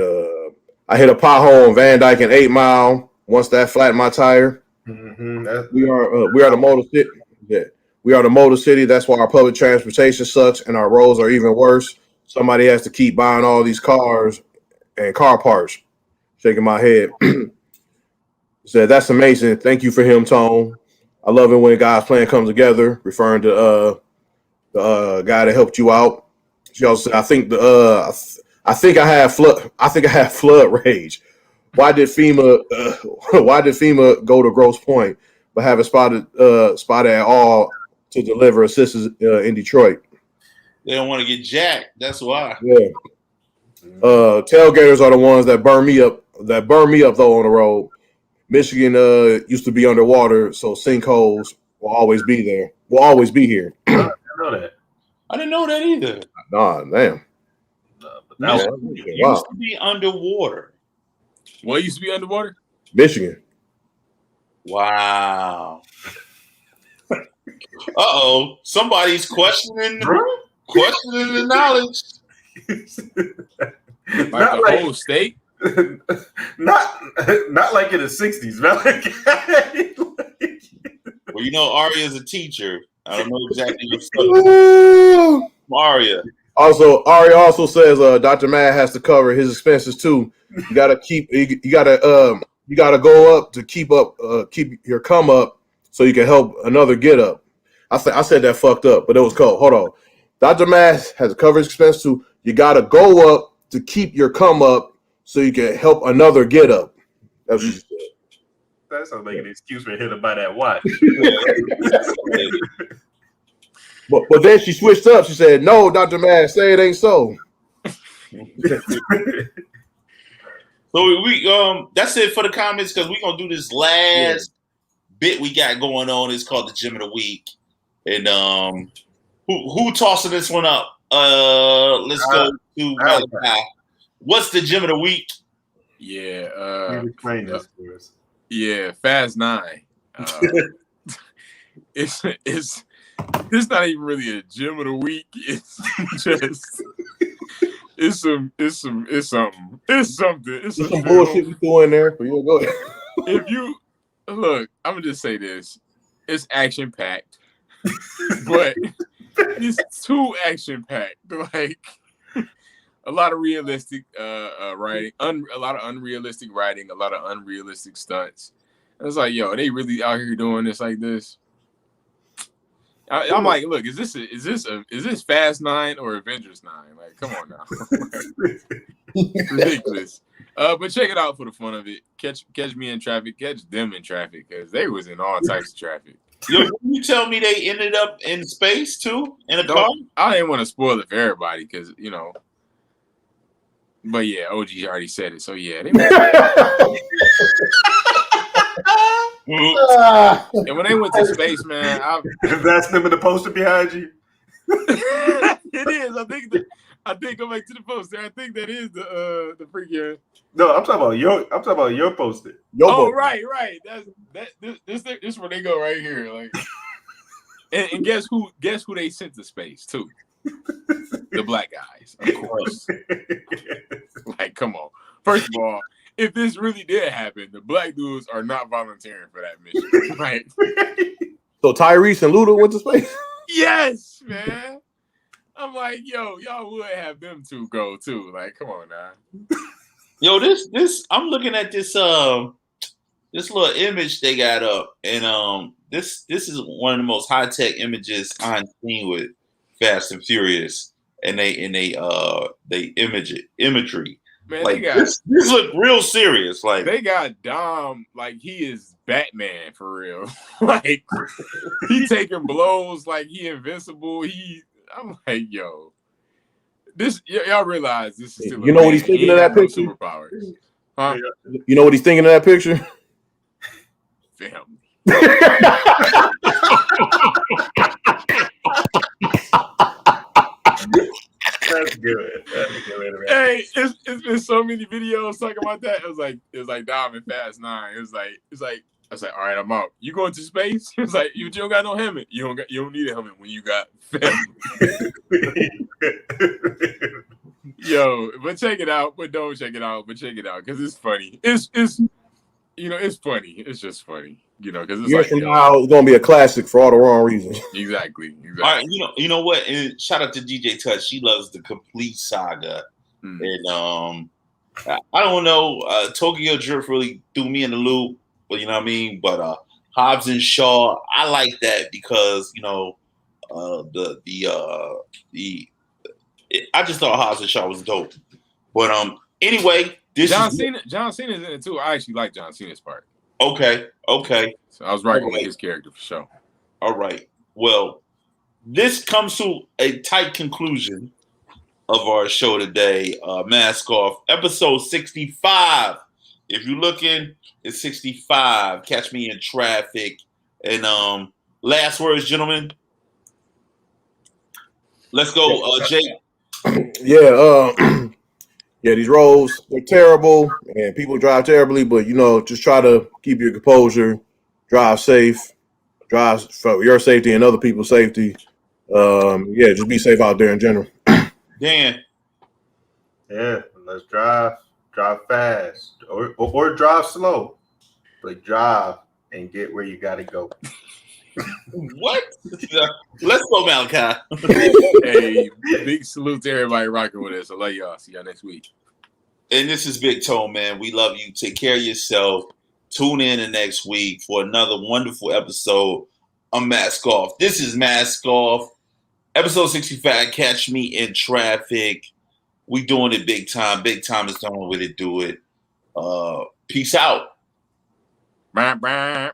I hit a pothole on Van Dyke and 8 Mile. Once that flattened my tire. Mm-hmm. We are the Motor City. Yeah. We are the Motor City. That's why our public transportation sucks and our roads are even worse. Somebody has to keep buying all these cars and car parts. Shaking my head. Said, that's amazing. Thank you for him, Tone. I love it when God's plan comes together, referring to the guy that helped you out. She also said, I think I think I have flood rage. Why did FEMA go to Grosse Point but haven't spotted at all to deliver assistance in Detroit? They don't want to get jacked. That's why. Yeah. Tailgaters are the ones that burn me up. Though on the road. Michigan used to be underwater, so sinkholes will always be there. Will always be here. I didn't know that. I didn't know that either. Nah, damn. Michigan used to be underwater. What used to be underwater? Michigan. Wow. Uh-oh. Somebody's questioning the knowledge. Like Not the whole state? not like in the 60s, man. Well, you know, Aria's a teacher. I don't know exactly what's Aria. Also, Aria also says Dr. Matt has to cover his expenses too. You gotta go up to keep your come up so you can help another get up. I said that fucked up, but it was cold. Hold on. Dr. Matt has to cover his expense too. You gotta go up to keep your come up so you can help another get up. That's what she said. That sounds like an excuse for him to buy that watch. But then she switched up. She said, "No, Dr. Matt, say it ain't so." So we that's it for the comments because we're gonna do this last bit we got going on. It's called the Gym of the Week. And who tossing this one up? Let's go to Malachi. What's the Gym of the Week? Yeah, explain this for us. Yeah, Fast 9. It's not even really a Gym of the Week. It's just it's something. It's something. It's some bullshit we throw in there. But yeah, go ahead. If you look, I'm gonna just say this: it's action packed, but it's too action packed. Like a lot of realistic writing, a lot of unrealistic writing, a lot of unrealistic stunts. And it's like, yo, are they really out here doing this like this? I'm like, look, is this Fast 9 or Avengers 9? Like, come on now, ridiculous. But check it out for the fun of it. Catch me in traffic, catch them in traffic, because they was in all types of traffic. Yo, you tell me they ended up in space too in a car? I didn't want to spoil it for everybody because But yeah, OG already said it, so yeah. And when they went to space, man, that's them in the poster behind you. It is. I think go back to the poster. I think that is the freaking. No, I'm talking about your poster. Right. This is where they go right here. Like, and guess who they sent to space too? The black guys, of course. Like, come on. First of all, if this really did happen, the black dudes are not volunteering for that mission, right? So Tyrese and Luda went to space? Yes, man. I'm like, yo, y'all would have them two go too. Like, come on now. Yo, this I'm looking at this little image they got up, and this is one of the most high tech images I've seen with Fast and Furious, and they imagery. Man, like this look real serious. Like they got Dom like he is Batman for real. Like he taking blows like he invincible. I'm like, yo, this y'all realize this is still you know what he's thinking of that picture? Superpowers. Huh? You know what he's thinking of that picture? Family. That's good. Hey, it's been so many videos talking about that. It was like Dom and Fast 9. It's like I was like, all right, I'm out. You going to space? It's like you don't got no helmet. You don't need a helmet when you got family. Yo, but check it out. But don't check it out. But check it out because it's funny. It's it's funny. It's just funny. Because it's years from now, it's gonna be a classic for all the wrong reasons. Exactly. All right, you know what? And shout out to DJ Touch. She loves the complete saga. And I don't know. Tokyo Drift really threw me in the loop. But you know what I mean. But Hobbs and Shaw, I like that because I just thought Hobbs and Shaw was dope. But anyway, John Cena's in it too. I actually like John Cena's part. Okay. So I was right with his character for sure. All right. Well, this comes to a tight conclusion of our show today. Mask Off, episode 65. If you're looking, it's 65. Catch me in traffic. And last words, gentlemen. Let's go, Jake. Yeah, these roads, they're terrible and people drive terribly, but just try to keep your composure, drive safe, drive for your safety and other people's safety. Just be safe out there in general. Dan. Yeah, let's drive fast or drive slow, but drive and get where you gotta go. What? Let's go, Malachi. Hey, big salute to everybody rocking with us. I love y'all. See y'all next week. And this is Big Tone, man. We love you. Take care of yourself. Tune in the next week for another wonderful episode of Mask Off. This is Mask Off, episode 65. Catch me in traffic. We doing it big time. Big time is the only way to do it. Peace out. Bye, bye.